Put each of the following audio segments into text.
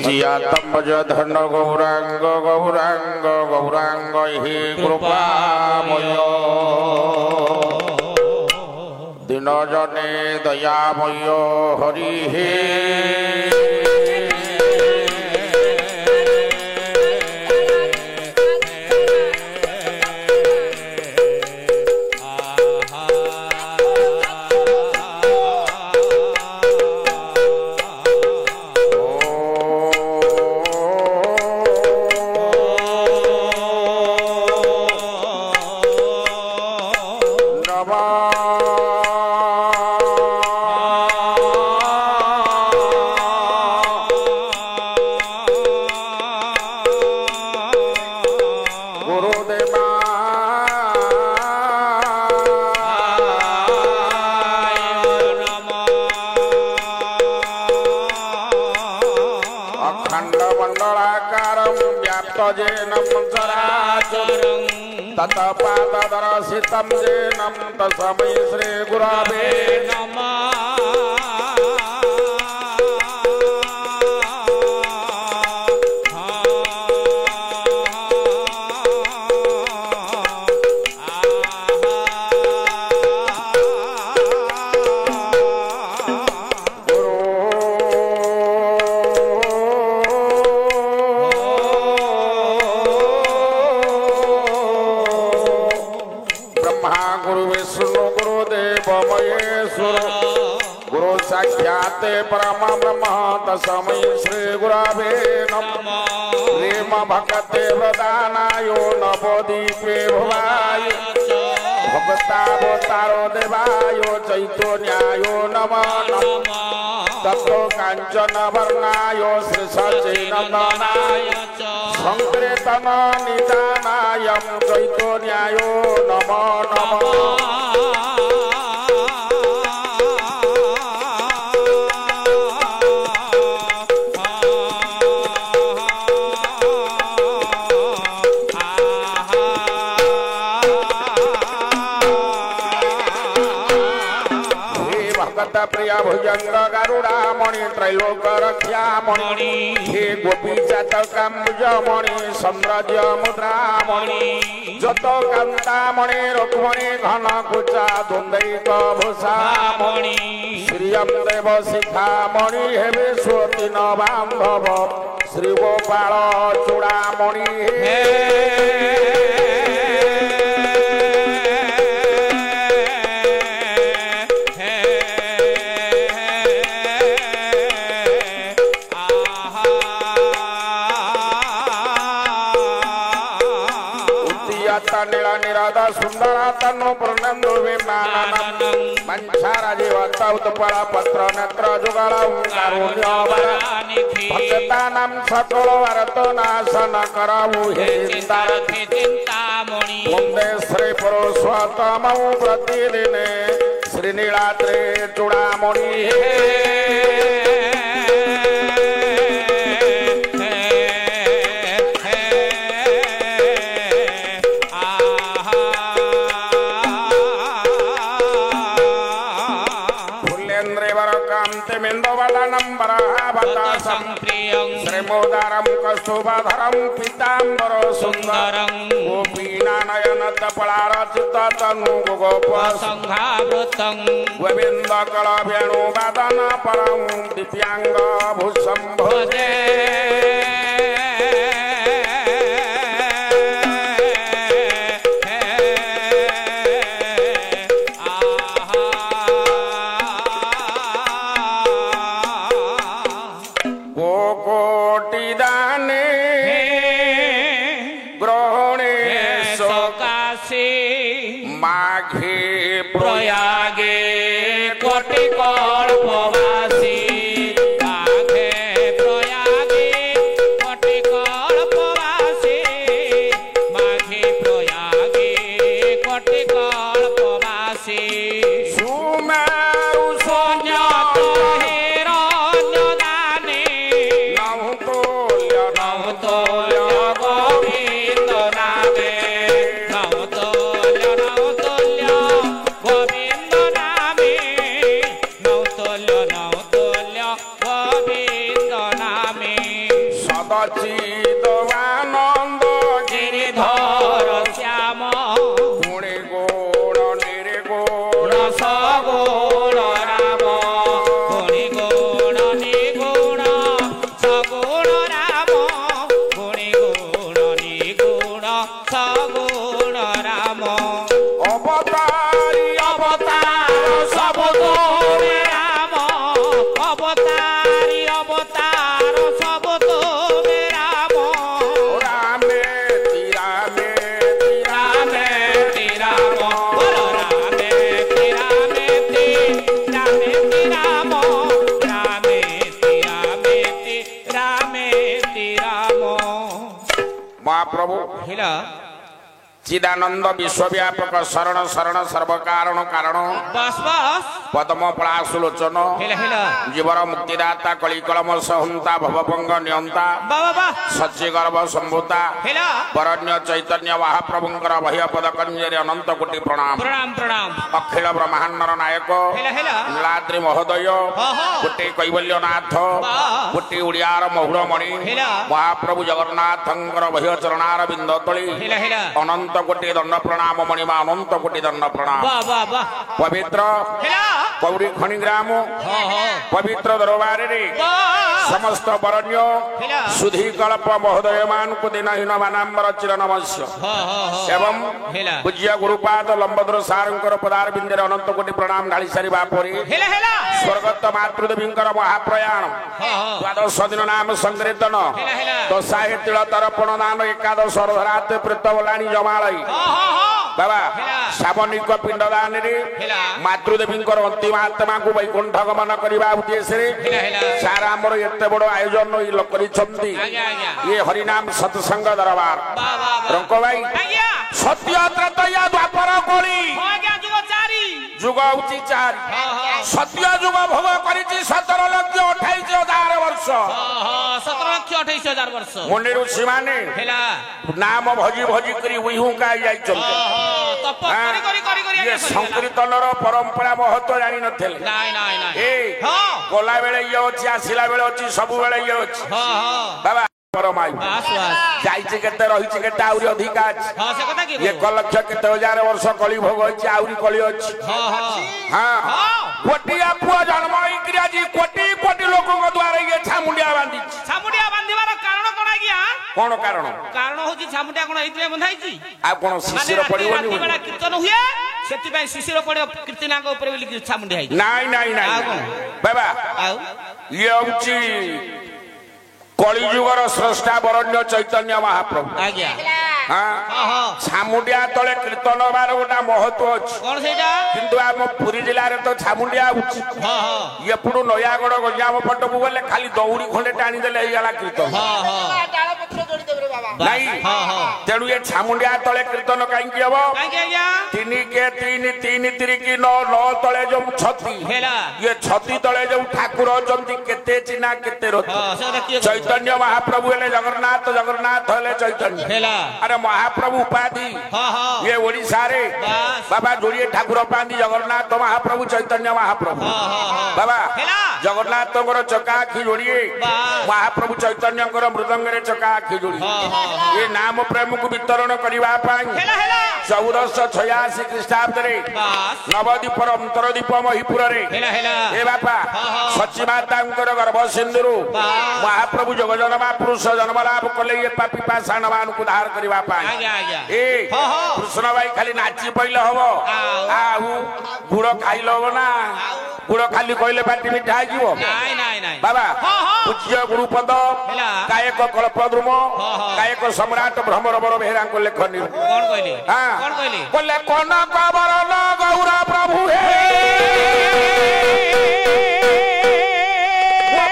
जियातम्बज धन गौरांग गौरांग गौरांग हि कृपामय दिनजने दयामय हरि हे तत्पादरसितं जेनं तस्मै श्री गुरवे नमः परम ब्रह्म तस्मै श्री गुरवे नमः प्रेम भक्ते प्रदानायो नवदीपे भवाय भक्तावतारो देवायो चैतन्यायो नमः ततो कांचन वर्णायो श्री सच्चिदानंदाय संकीर्तन निदानाय चैतन्यायो नमः नमः प्रिय भुजंग गरुड़ा मणि त्रैलोक रक्षा मणि हे गोपी चातकाम्बुज मणि सौंदर्य मुद्रा मणि जत कांता मणि रुक्मणि घन कुचा द्वंदैक भूषा मणि श्रियम देव शिखा मणि हेवे स्वती न बांधव श्री गोपाल चूड़ा मणि हे नीला निरादा सुंदर तनु प्रनंदु विमानन मंचारा जीवत उत्पल पत्र नेत्र जुगल कारुण्य भक्तानां सकल वरतो नाशन करऊ हे चिंतामणि वंदे श्री पुरुषोत्तम प्रतिदिने श्री नीलाद्रि चूड़ामणि श्रीमोदारं कस्तूरधरं पीताम्बर सुंदरं गोपीनानयन तपलारचित तनु गोपसंघावृतं गोविंद कल वेणुवादन परं दिव्यांग भूषं भजे Govinda Name, no ଅବତାରୀ ଅବତାର ସବୁ ତୋରେ ରାମ ଅବତାରୀ ଅବତାର ସବୁ ତୋରେ ରାମ ରାମେ ରାମେ ରାମେ ରାମ ବୋଲ ରାମେ ରାମେ ରାମେ ରାମ ରାମେ ରାମେ ରାମ ମହାପ୍ରଭୁ ହେଲା ଚିଦାନନ୍ଦ ବିଶ୍ୱବ୍ୟାପକ ଶରଣ ଶରଣ ସର୍ବକାରଣ କାରଣ ବାସ୍ ବାସ୍ ପଦ୍ମ ପଳାସୁଲୋଚନ ହେଲା ହେଲା ଜୀବର ମୁକ୍ତିଦାତା କଳିକଳମ ସହନ୍ତା ଭବଭଙ୍ଗ ନିୟନ୍ତା ବାବା ବା ସଚ୍ଚି ଗର୍ଭ ସମ୍ଭୂତା ହେଲା ବରଣ୍ୟ ଚୈତନ୍ୟ ମହାପ୍ରଭୁଙ୍କର ଭୟ ପଦ କନ୍ୟରେ ଅନନ୍ତ କୋଟି ପ୍ରଣାମ ପ୍ରଣାମ ପ୍ରଣାମ ଅଖିଳ ବ୍ରହ୍ମାଣ୍ଡର ନାୟକ ହେଲା ହେଲା ନୀଳାଦ୍ରି ମହୋଦୟ କୋଟି କୈବଲ୍ୟନାଥ କୋଟି ଓଡ଼ିଆର ମହୁରମଣି ହେଲା ମହାପ୍ରଭୁ ଜଗନ୍ନାଥଙ୍କର ଭୟ ଚରଣାର ବିନ୍ଦ ତଳି ହେଲା ହେଲା ଅନନ୍ତ କୋଟି ଦଣ୍ଡ ପ୍ରଣାମ ମଣିମା ଅନନ୍ତ କୋଟି ଦଣ୍ଡ ପ୍ରଣାମ ବା ବା ବା ପବିତ୍ର ହେଲା କୌଡ଼ି ଖଣି ଗ୍ରାମ ପବିତ୍ର ଦରବାରରେ ସମସ୍ତ ବରଣ୍ୟ ହେଲା ସୁଧୀ କଳ୍ପ ମହୋଦୟ ମାନଙ୍କୁ ଦିନହୀନ ମାନମ୍ବର ଚିର ନମସ୍ୟ ଏବଂ ହେଲା ପୂଜ୍ୟ ଗୁରୁପାଦ ଲମ୍ବୋଦର ସାରଙ୍କର ପଦାର ବିନ୍ଦରେ ଅନନ୍ତ କୋଟି ପ୍ରଣାମ ଢାଳି ସାରିବା ପରେ ହେଲା ହେଲା ସ୍ୱର୍ଗତ ମାତୃଦେବୀଙ୍କର ମହାପ୍ରୟାଣ ଦ୍ୱାଦଶ ଦିନ ନାମ ସଂକୀର୍ତ୍ତନ ହେଲା ହେଲା ଦଶାହେ ତିଳ ତର୍ପଣ ଦାନ ଏକାଦଶ ଅର୍ଦ୍ଧରାତ୍ରି ପ୍ରେତ ବଲାଣି ଜମାଳଇ ବାବା ସାବନିକ ପିଣ୍ଡ ଦାନରେ ହେଲା ମାତୃଦେବୀଙ୍କର ଅନ୍ତିମ ଆତ୍ମାକୁ ବୈକୁଣ୍ଠ ଗମନ କରିବା ଉଦ୍ଦେଶ୍ୟରେ ହେଲା ହେଲା ସାର ଆମର ଏତେ ବଡ ଆୟୋଜନ କରିଛନ୍ତି ଆଜ୍ଞା ଆଜ୍ଞା ଇଏ ହରିନାମ ସତ୍ସଙ୍ଗ ଦରବାର ବା ବା ବା ରଙ୍କ ଭାଇ ଆଜ୍ଞା ସତ୍ୟ ତ୍ରେତୟା ଦ୍ୱାପର କଳି ଆଜ୍ଞା ଯୁଗ ଚାରି ଯୁଗ ହଉଛି ଚାରି ସତ୍ୟ ଯୁଗ ଭୋଗ କରିଛି 17,28,000 ବର୍ଷ 17,28,000 ବର୍ଷ ମୁନି ଋଷିମାନେ ହେଲା ନାମ ଭଜି ଭଜି କରି ଉଇହୁଙ୍କା ଯାଇଛନ୍ତି ତପ କରି କରି କରି କରି ଇଏ ସଂକୀର୍ତ୍ତନର ପରମ୍ପରା ମହତ୍ଵ ଜାଣିନଥିଲେ ନାଇଁ ନାଇଁ ନାଇଁ ଏ ହଁ ଗଲା ବେଳେ ଇଏ ଅଛି ଆସିଲା ବେଳେ ଅଛି ସବୁବେଳେ ଇଏ ଅଛି ହଁ ହଁ ବାବା ପରମାୟୁ ବାସ୍ ବାସ୍ ଯାଇଛି କେତେ ରହିଛି କେତେ ଆହୁରି ଅଧିକା ଅଛି ହଁ ସେ କଥା କି 1,00,000 କେତେ ହଜାର ବର୍ଷ କଳି ଭୋଗ ଅଛି ଆହୁରି କଳି ଅଛି ହଁ ହଁ ହଁ ହଁ ଗୋଟିଏ ପୁଅ ଜନ୍ମ ହେଇକିରି ଆଜି କୋଟି କୋଟି ଲୋକଙ୍କ ଦ୍ୱାରା ଇଏ ଛାମୁଣ୍ଡିଆ ବାନ୍ଧିଛି ଛାମୁଣ୍ଡିଆ ବାନ୍ଧିବାର କାରଣ କଣ ଆଜ୍ଞା କଣ କାରଣ କାରଣ ହଉଛି ଛାମୁଣ୍ଡିଆ କଣ ଏଇଥିପାଇଁ ବନ୍ଧା ହେଇଛି ଆଉ କଣ ଶିଶିର ପଡିବନି ରାତି ବେଳା କୀର୍ତ୍ତନ ହୁଏ ସେଥିପାଇଁ ଶିଶିର ପଡିବ କୀର୍ତ୍ତନାଙ୍କ ଉପରେ ବୋଲି ଛାମୁଣ୍ଡିଆ ହେଇଛି ନାଇଁ ନାଇଁ ଆଉ ନାଇଁ କଣ? ବାବା ଆଉ ଇଏ ହଉଛି କଳିଯୁଗର ସ୍ରଷ୍ଟା ବରଣ୍ୟ ଚୈତନ୍ୟ ମହାପ୍ରଭୁ ଆଜ୍ଞା ହଁ ହଁ ଛାମୁଣ୍ଡିଆ ତଳେ କୀର୍ତ୍ତନ ହବାର ଗୋଟେ ମହତ୍ଵ ଅଛି କଣ ସେଇଟା କିନ୍ତୁ ଆମ ପୁରୀ ଜିଲ୍ଲାରେ ତ ଛାମୁଣ୍ଡିଆ ହଉଛି ହଁ ହଁ ଏପଟୁ ନୟାଗଡ଼ ଗଞ୍ଜାମ ପଟକୁ ଗଲେ ଖାଲି ଦଉଡ଼ି ଖଣ୍ଡେ ଟାଣିଦେଲେ ହେଇଗଲା କୀର୍ତ୍ତନ ହଁ ହଁ ନାଇଁ ହଁ ହଁ ତେଣୁ ଏ ଛାମୁଣ୍ଡିଆ ତଳେ କୀର୍ତ୍ତନ କାହିଁକି ହବ କାହିଁକି ଆଜ୍ଞା ତିନି କେ ତିନି ତିନି ତିରିକି ନଅ ତଳେ ଯୋଉ ଛତି ହେଲା ଇଏ ଛତି ତଳେ ଯୋଉ ଠାକୁର ଅଛନ୍ତି କେତେ ଚିହ୍ନା କେତେ ରତି ହଁ ସେଟା କିଏ ଚୈତନ୍ୟ ମହାପ୍ରଭୁ ହେଲେ ଜଗନ୍ନାଥ ଜଗନ୍ନାଥ ହେଲେ ଚୈତନ୍ୟ ହେଲା ଆରେ ମହାପ୍ରଭୁ ଉପାଧି ହଁ ହଁ ଇଏ ଓଡିଶାରେ ବାସ୍ ବାବା ଯୋଡ଼ିଏ ଠାକୁର ପାଆନ୍ତି ଜଗନ୍ନାଥ ମହାପ୍ରଭୁ ଚୈତନ୍ୟ ମହାପ୍ରଭୁ ବାବା ହେଲା ଜଗନ୍ନାଥଙ୍କର ଚକା ଆଖି ଯୋଡ଼ିଏ ବାସ୍ ମହାପ୍ରଭୁ ଚୈତନ୍ୟଙ୍କର ମୃଦଙ୍ଗରେ ଚକା ଆଖି ଯୋଡ଼ିଏ ଏ ନାମ ପ୍ରେମକୁ ବିତରଣ କରିବା ପାଇଁ ହେଲା ହେଲା 1486 ଖ୍ରୀଷ୍ଟାବ୍ଦରେ ବାସ୍ ନବଦ୍ୱୀପର ଅନ୍ତରଦ୍ୱୀପ ମହିପୁରରେ ହେଲା ହେଲା ଏ ବାପା ସଚୀ ମାତାଙ୍କର ଗର୍ଭ ସିନ୍ଧୁରୁ ମହାପ୍ରଭୁ ଯୋଗଜନମା ପୁରୁଷ ଜନ୍ମ ଲାଭ କଲେ ଏ ପାପି ପାଷାଣ ମାନଙ୍କୁ ଧାର କରିବା ପାଇଁ ଆଜ୍ଞା ଆଜ୍ଞା ଏ କୃଷ୍ଣ ଭାଇ ଖାଲି ନାଚି ପଇଲେ ହବ ଆଉ ଗୁଡ ଖାଇଲେ ହବ ନା ଗୁଡ ଖାଲି କହିଲେ ପାଟି ମିଠା ହେଇଯିବ ନାଇଁ ନାଇଁ ନାଇଁ ବାବା ହଁ ହଁ ପୂଜ୍ୟ ଗୁରୁପଦ ହେଲା ଗାୟକ କଳ୍ପଦ୍ରୁମ ଗାୟକ ସମ୍ରାଟ ଭ୍ରମରବର ବେହେରାଙ୍କ ଲେଖନୀ କଣ କହିଲେ ହଁ କଣ କହିଲେ କହିଲେ କନକ ବରନ ଗୌର ପ୍ରଭୁ ହେ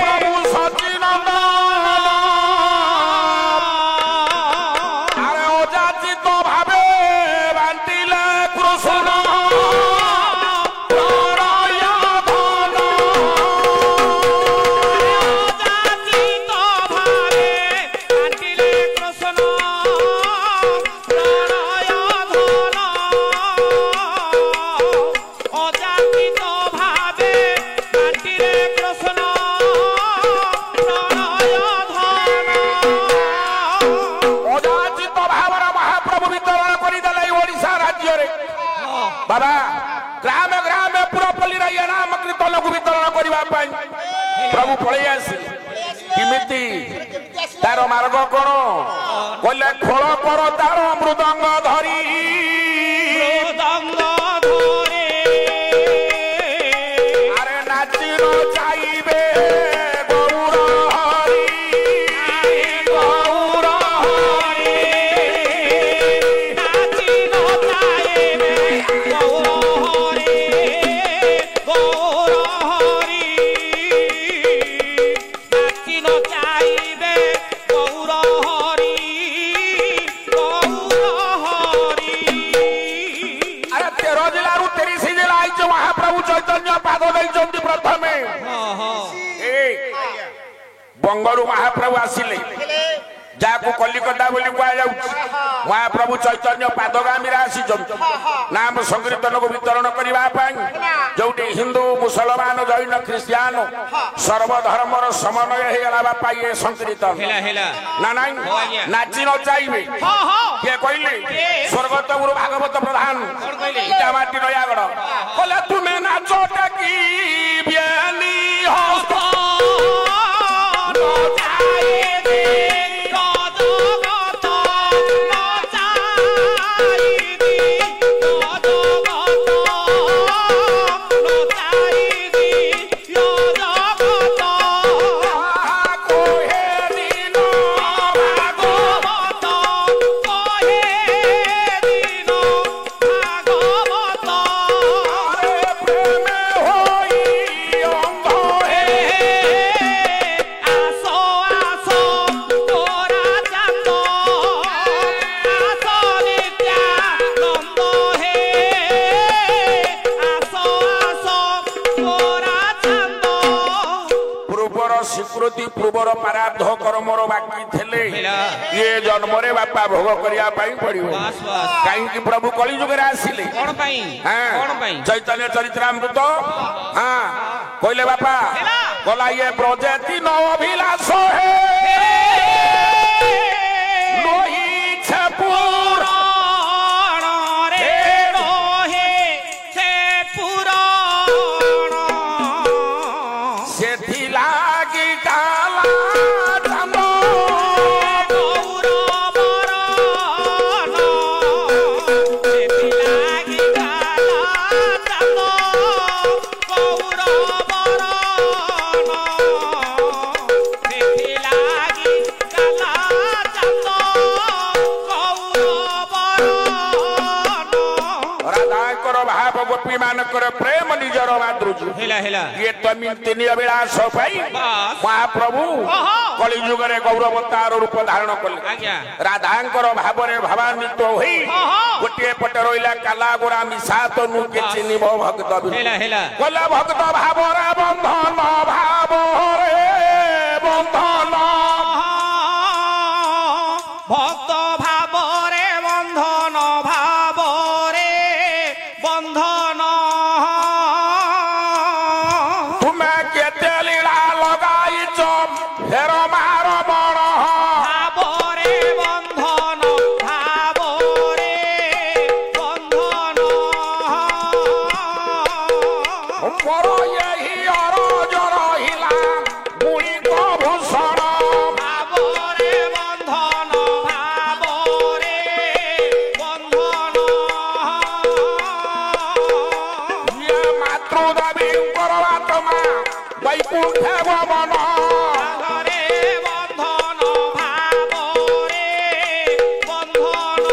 ପ୍ରଭୁ ସଚିନନ୍ଦ ଆରେ ଅଯାଚିତ ଭାବେ ବାଣ୍ଟିଲେ କୃଷ୍ଣ ବାବା ଗ୍ରାମେ ଗ୍ରାମେ ପୁରପଲ୍ଲୀର ଇଏ ନାମ କୀର୍ତ୍ତନକୁ ବିତରଣ କରିବା ପାଇଁ ପ୍ରଭୁ ପଳେଇ ଆସିଲେ କେମିତି ତାର ମାର୍ଗ କଣ କହିଲେ ଖୋଳ କର ତାର ମୃଦଙ୍ଗ ଧରି ମୃଦଙ୍ଗ चैतन्य पाद देइचंती प्रथमे ହଁ ହଁ ए बंगरू महाप्रभु आसिले जाको कलिकता बोली कुआ महाप्रभु चैतन्य पादगामी नाम संकीर्तन को वितरण करने जो हिंदू मुसलमान जैन ख्रीस्टियान सर्वधर्मर समन्वय होगा बापा ये संकीर्तन ना ना नाची न चाहिए किए कहले स्वर्गत गुरु भागवत प्रधान इटामाटी नयागढ़ कहले तुम्हें नाच टाकी स्वीकृति पूर्वर पराध कर्मर बाकी थे ये जन्म रे बापा भोग करने पड़ो कहीं प्रभु कली जुगे आसिले चैतन्य चरित्रामृत हाँ कहले बापा गला ये ब्रजेति न अभिलाष है गोपी मानकर प्रेम निजर मातृजु ये तमिन तीन अभिलाष महाप्रभु कली जुगे गौरवतार रूप धारण कले राधांकर भाव भावान्वित हो गोटे पटे रहा काला गोरा मिशा तनु के चिन्ह भक्त कहले भक्त भाव बंधन भाव बंधन भक्त भाव बंधन भाव बंधन तुम्हें केते लीला लगाई फेर मार बण भाव रे बंधन भाव रे बंधन मोर यही अरज रहिला मुनि को भूषण भाव रे बंधन भाव रे बंधन ये मातृदेवी परमात्मा वैकुंठ भवन रे बंधन भाव रे बंधन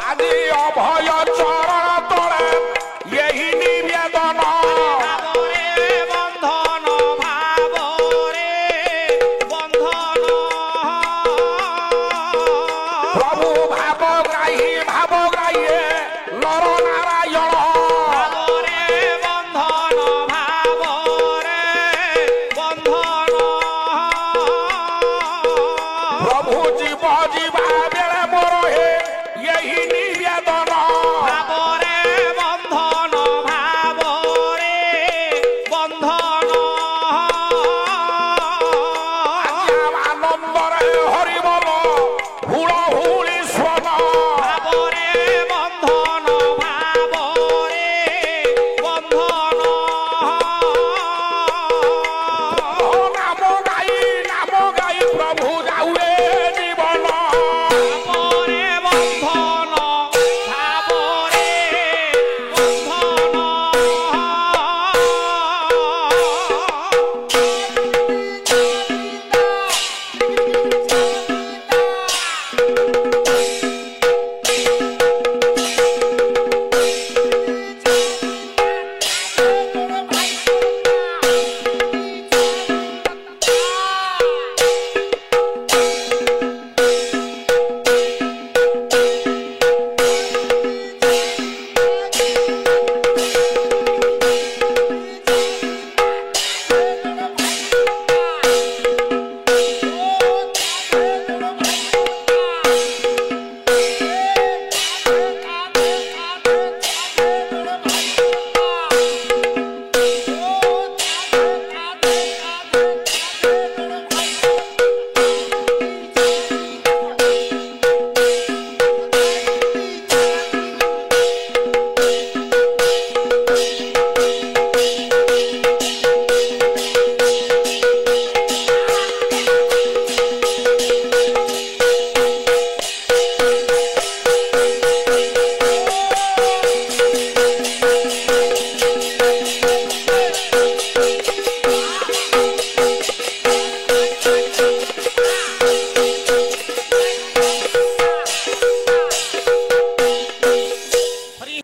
आदि अभय चरण तले यही निवेदन भाव रे बंधन भाव रे बंधन प्रभु भाव ग्राही भाव